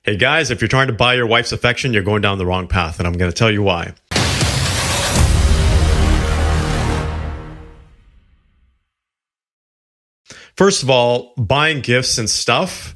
Hey guys, if you're trying to buy your wife's affection, you're going down the wrong path, and I'm going to tell you why. First of all, buying gifts and stuff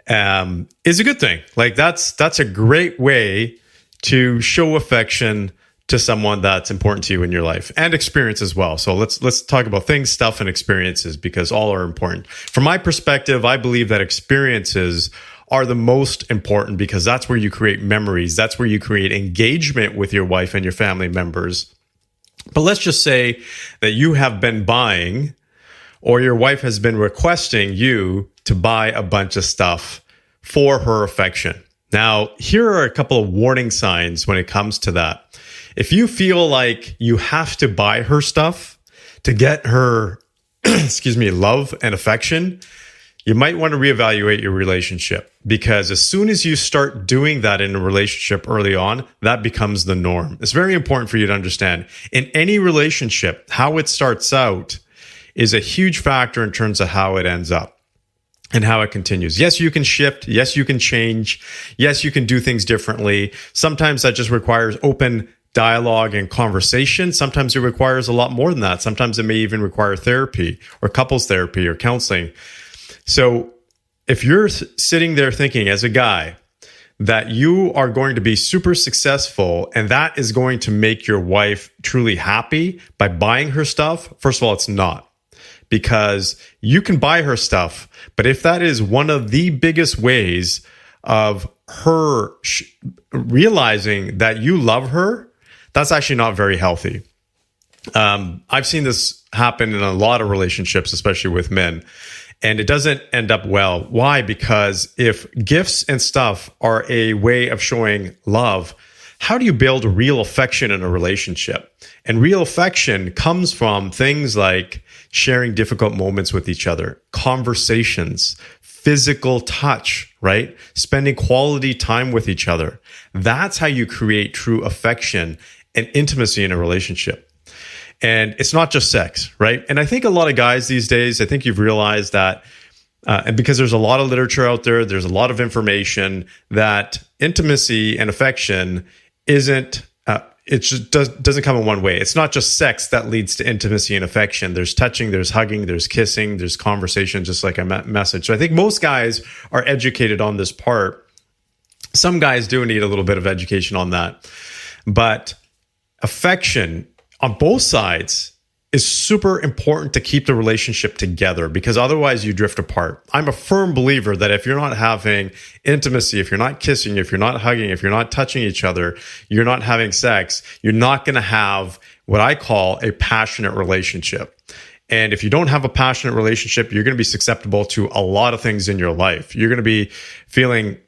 is a good thing. Like that's a great way to show affection to someone that's important to you in your life, and experience as well. So let's talk about things, stuff, and experiences, because all are important. From my perspective, I believe that experiences are the most important, because that's where you create memories. That's where you create engagement with your wife and your family members. But let's just say that you have been buying, or your wife has been requesting you to buy a bunch of stuff for her affection. Now, here are a couple of warning signs when it comes to that. If you feel like you have to buy her stuff to get her, love and affection, you might want to reevaluate your relationship, because as soon as you start doing that in a relationship early on, that becomes the norm. It's very important for you to understand. In any relationship, how it starts out is a huge factor in terms of how it ends up and how it continues. Yes, you can shift. Yes, you can change. Yes, you can do things differently. Sometimes that just requires open dialogue and conversation. Sometimes it requires a lot more than that. Sometimes it may even require therapy or couples therapy or counseling. So if you're sitting there thinking as a guy that you are going to be super successful and that is going to make your wife truly happy by buying her stuff, first of all, it's not. Because you can buy her stuff, but if that is one of the biggest ways of her realizing that you love her, that's actually not very healthy. I've seen this happen in a lot of relationships, especially with men. And it doesn't end up well. Why? Because if gifts and stuff are a way of showing love, how do you build real affection in a relationship? And real affection comes from things like sharing difficult moments with each other, conversations, physical touch, right? Spending quality time with each other. That's how you create true affection and intimacy in a relationship. And it's not just sex, right? And I think a lot of guys these days, I think you've realized that, and because there's a lot of literature out there, there's a lot of information that intimacy and affection isn't, it just doesn't come in one way. It's not just sex that leads to intimacy and affection. There's touching, there's hugging, there's kissing, there's conversation, just like I messaged. So I think most guys are educated on this part. Some guys do need a little bit of education on that. But affection on both sides is super important to keep the relationship together, because otherwise you drift apart. I'm a firm believer that if you're not having intimacy, if you're not kissing, if you're not hugging, if you're not touching each other, you're not having sex, you're not going to have what I call a passionate relationship. And if you don't have a passionate relationship, you're going to be susceptible to a lot of things in your life. You're going to be feeling,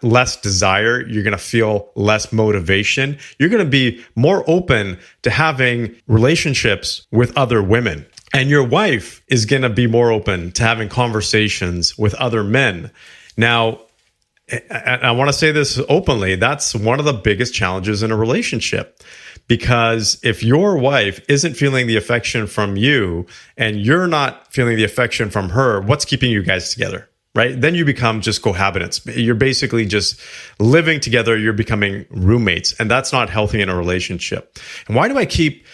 less desire. You're going to feel less motivation. You're going to be more open to having relationships with other women. And your wife is going to be more open to having conversations with other men. Now, I want to say this openly, that's one of the biggest challenges in a relationship. Because if your wife isn't feeling the affection from you and you're not feeling the affection from her, what's keeping you guys together? Right? Then you become just cohabitants. You're basically just living together. You're becoming roommates. And that's not healthy in a relationship. And why do I keep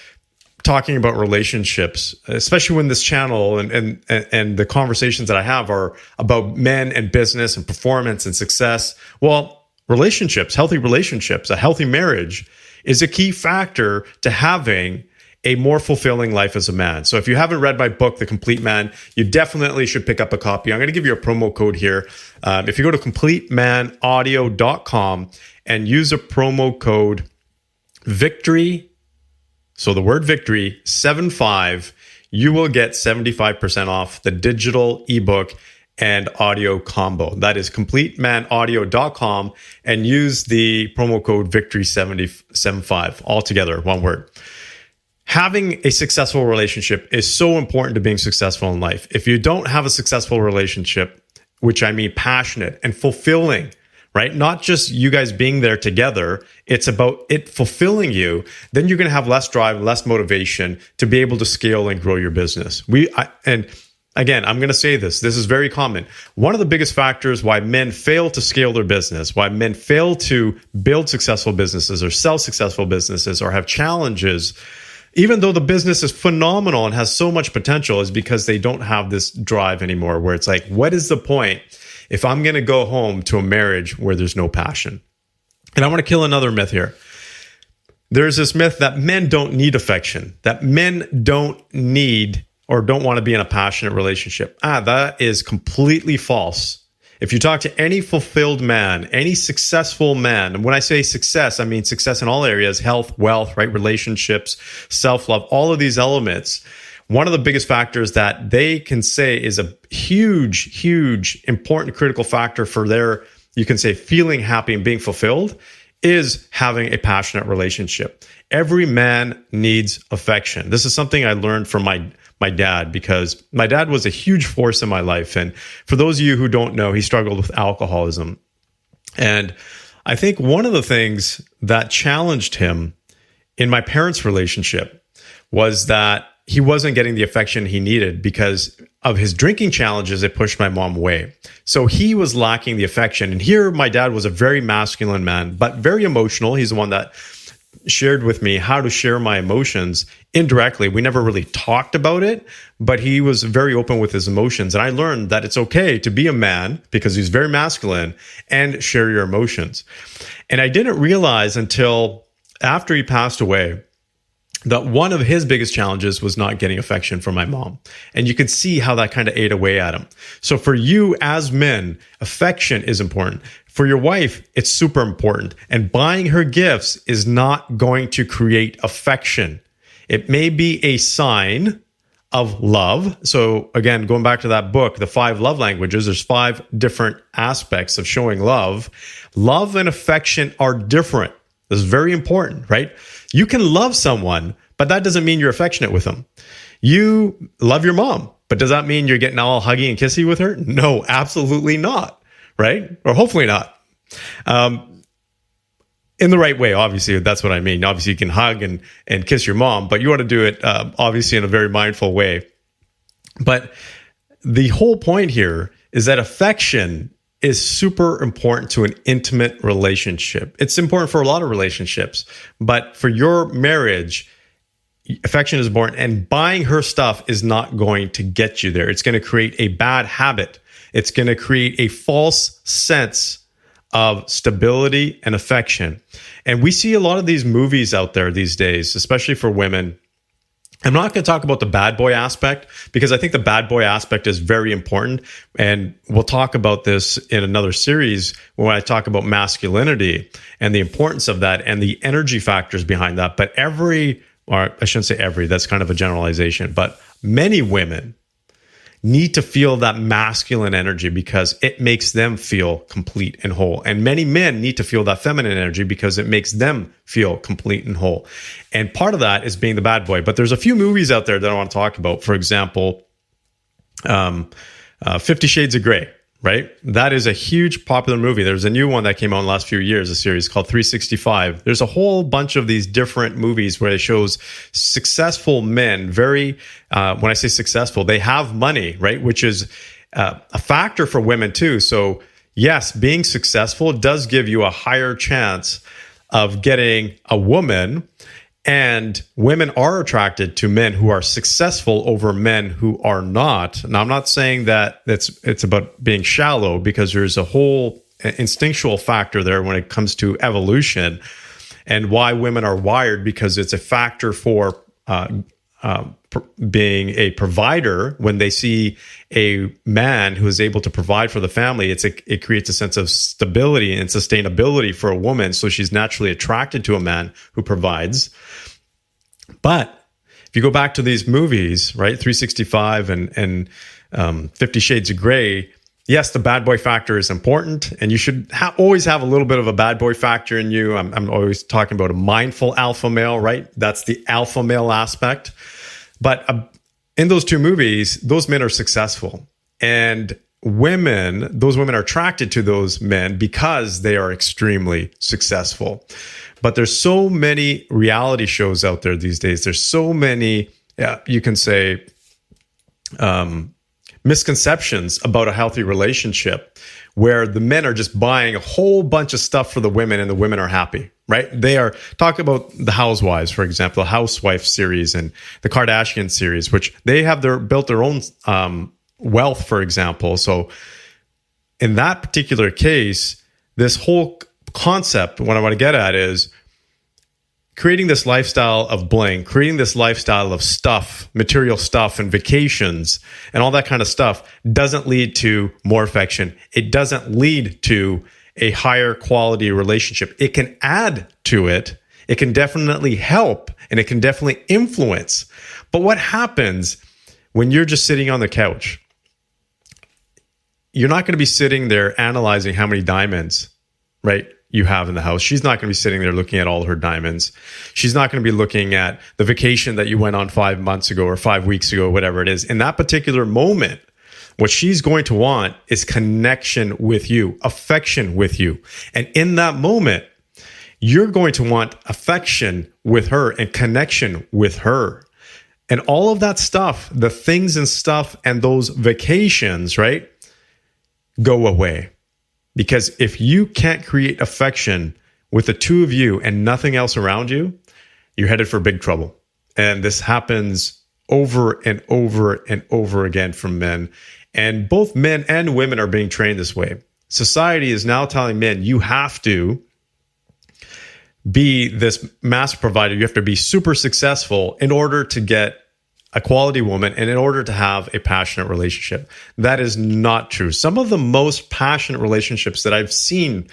talking about relationships, especially when this channel and the conversations that I have are about men and business and performance and success? Well, relationships, healthy relationships, a healthy marriage is a key factor to having a more fulfilling life as a man. So if you haven't read my book, The Complete Man, you definitely should pick up a copy. I'm going to give you a promo code here. If you go to CompleteManAudio.com and use a promo code VICTORY, so the word VICTORY, 75, you will get 75% off the digital ebook and audio combo. That is CompleteManAudio.com, and use the promo code VICTORY75, all together, one word. Having a successful relationship is so important to being successful in life. If you don't have a successful relationship, which I mean passionate and fulfilling, right? Not just you guys being there together, it's about it fulfilling you, then you're going to have less drive, less motivation to be able to scale and grow your business. And Again, I'm going to say this. This is very common. One of the biggest factors why men fail to scale their business, why men fail to build successful businesses or sell successful businesses or have challenges, even though the business is phenomenal and has so much potential, is because they don't have this drive anymore where it's like, what is the point if I'm going to go home to a marriage where there's no passion? And I want to kill another myth here. There's this myth that men don't need affection, that men don't need or don't want to be in a passionate relationship. That is completely false. If you talk to any fulfilled man, any successful man, and when I say success, I mean success in all areas, health, wealth, right, relationships, self-love, all of these elements, one of the biggest factors that they can say is a huge, huge, important, critical factor for their, you can say, feeling happy and being fulfilled is having a passionate relationship. Every man needs affection. This is something I learned from my dad, because my dad was a huge force in my life. And for those of you who don't know, he struggled with alcoholism. And I think one of the things that challenged him in my parents' relationship was that he wasn't getting the affection he needed because of his drinking challenges. It pushed my mom away. So he was lacking the affection. And here my dad was a very masculine man, but very emotional. He's the one that shared with me how to share my emotions indirectly. We never really talked about it, but he was very open with his emotions. And I learned that it's okay to be a man, because he's very masculine, and share your emotions. And I didn't realize until after he passed away that one of his biggest challenges was not getting affection from my mom. And you could see how that kind of ate away at him. So for you as men, affection is important. For your wife, it's super important. And buying her gifts is not going to create affection. It may be a sign of love. So again, going back to that book, The 5 Love Languages, there's 5 different aspects of showing love. Love and affection are different. This is very important, right? You can love someone, but that doesn't mean you're affectionate with them. You love your mom, but does that mean you're getting all huggy and kissy with her? No, absolutely not, right? Or hopefully not. In the right way, obviously, that's what I mean. Obviously, you can hug and kiss your mom, but you want to do it, obviously, in a very mindful way. But the whole point here is that affection is super important to an intimate relationship. It's important for a lot of relationships, but for your marriage, affection is important, and buying her stuff is not going to get you there. It's going to create a bad habit. It's going to create a false sense of stability and affection. And we see a lot of these movies out there these days, especially for women. I'm not going to talk about the bad boy aspect, because I think the bad boy aspect is very important. And we'll talk about this in another series when I talk about masculinity and the importance of that and the energy factors behind that. But or I shouldn't say every, that's kind of a generalization, but many women need to feel that masculine energy because it makes them feel complete and whole. And many men need to feel that feminine energy because it makes them feel complete and whole. And part of that is being the bad boy. But there's a few movies out there that I want to talk about. For example, 50 Shades of Grey, right? That is a huge popular movie. There's a new one that came out in the last few years, a series called 365. There's a whole bunch of these different movies where it shows successful men, when I say successful, they have money, right? Which is a factor for women too. So yes, being successful does give you a higher chance of getting a woman. And women are attracted to men who are successful over men who are not. Now, I'm not saying that it's about being shallow, because there's a whole instinctual factor there when it comes to evolution and why women are wired, because it's a factor for being a provider. When they see a man who is able to provide for the family, it creates a sense of stability and sustainability for a woman. So she's naturally attracted to a man who provides. But if you go back to these movies, right, 365 and 50 Shades of Grey, yes, the bad boy factor is important, and you should always have a little bit of a bad boy factor in you. I'm always talking about a mindful alpha male, right? That's the alpha male aspect. But in those two movies, those men are successful. And those women are attracted to those men because they are extremely successful. But there's so many reality shows out there these days. There's so many, you can say, misconceptions about a healthy relationship where the men are just buying a whole bunch of stuff for the women and the women are happy, right? They are talking about the Housewives, for example, the Housewife series and the Kardashian series, which they have built their own wealth, for example. So in that particular case, this whole concept, what I want to get at is creating this lifestyle of bling, creating this lifestyle of stuff, material stuff and vacations and all that kind of stuff doesn't lead to more affection. It doesn't lead to a higher quality relationship. It can add to it. It can definitely help and it can definitely influence. But what happens when you're just sitting on the couch? You're not going to be sitting there analyzing how many diamonds, right, you have in the house. She's not going to be sitting there looking at all her diamonds. She's not going to be looking at the vacation that you went on 5 months ago or 5 weeks ago, whatever it is. In that particular moment, what she's going to want is connection with you, affection with you. And in that moment, you're going to want affection with her and connection with her. And all of that stuff, the things and stuff and those vacations, right, go away. Because if you can't create affection with the two of you and nothing else around you, you're headed for big trouble. And this happens over and over and over again from men. And both men and women are being trained this way. Society is now telling men, you have to be this mass provider. You have to be super successful in order to get a quality woman and in order to have a passionate relationship. That is not true. Some of the most passionate relationships that I've seen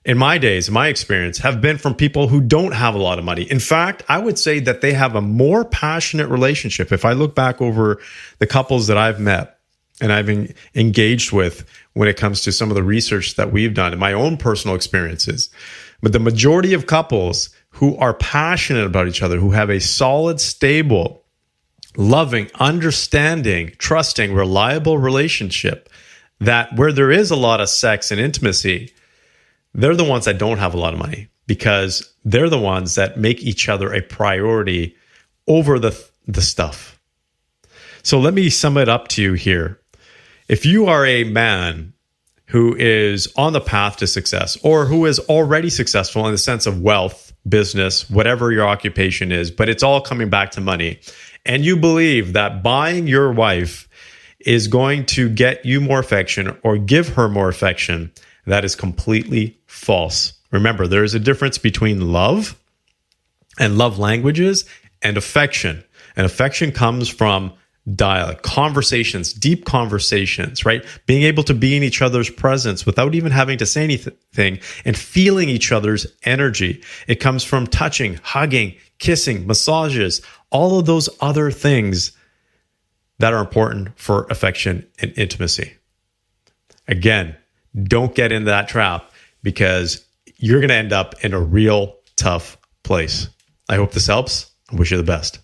in my days, in my experience, have been from people who don't have a lot of money. In fact, I would say that they have a more passionate relationship. If I look back over the couples that I've met and I've been engaged with when it comes to some of the research that we've done and my own personal experiences, but the majority of couples who are passionate about each other, who have a solid, stable, loving, understanding, trusting, reliable relationship, that where there is a lot of sex and intimacy, they're the ones that don't have a lot of money because they're the ones that make each other a priority over the stuff. So let me sum it up to you here. If you are a man who is on the path to success or who is already successful in the sense of wealth, business, whatever your occupation is, but it's all coming back to money, and you believe that buying your wife is going to get you more affection or give her more affection, that is completely false. Remember, there is a difference between love and love languages and affection. And affection comes from dialogue, conversations, deep conversations, right? Being able to be in each other's presence without even having to say anything and feeling each other's energy. It comes from touching, hugging, kissing, massages, all of those other things that are important for affection and intimacy. Again, don't get into that trap because you're going to end up in a real tough place. I hope this helps. I wish you the best.